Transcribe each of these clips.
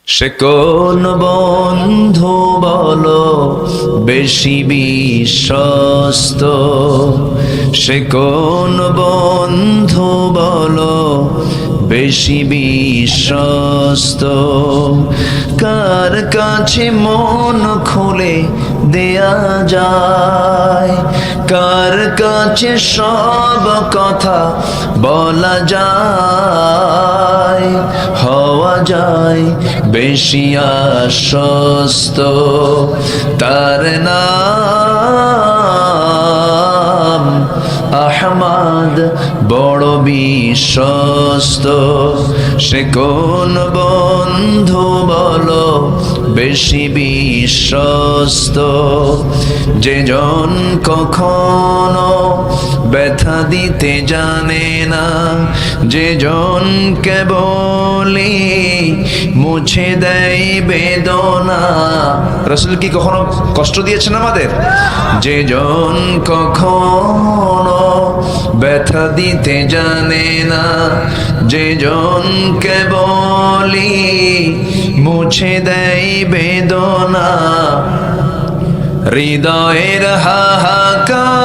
সে কোন বন্ধু বলো বেশি বিশ্বস্ত, সে কোন বন্ধু বলো বেশি বিশ্বস্ত, কার কাছে মন খুলে দেয়া যায়, কার কাছে সব কথা বলা যায়, হওয়া যায় বেশি আশ্বস্ত, তার নাম আহমদ বড় বিশ্বস্ত। সে কোন বন্ধু বলো বেশি বিশ্বস্ত, যে জন কখনো ব্যথা দিতে জানে না, যে জন কেবলই মুছে দেয় বেদনা। রাসূল কি কখনো কষ্ট দিয়েছেন আমাদের? যে জন কখনো ব্যথা দিতে জানে না, যে জন কেবলই মুছে দেয় বেদনা, হৃদয়ের হাহাকার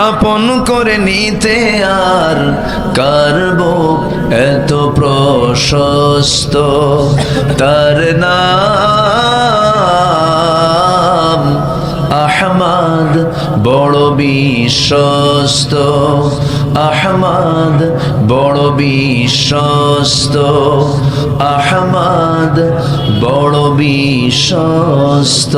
আপন করে নিতে আর কার বুক এত প্রশস্ত, তার নাম আহমদ বড় বিশ্বস্ত, আহমদ বড় বিশ্বস্ত, আহমদ বড় বিশ্বস্ত।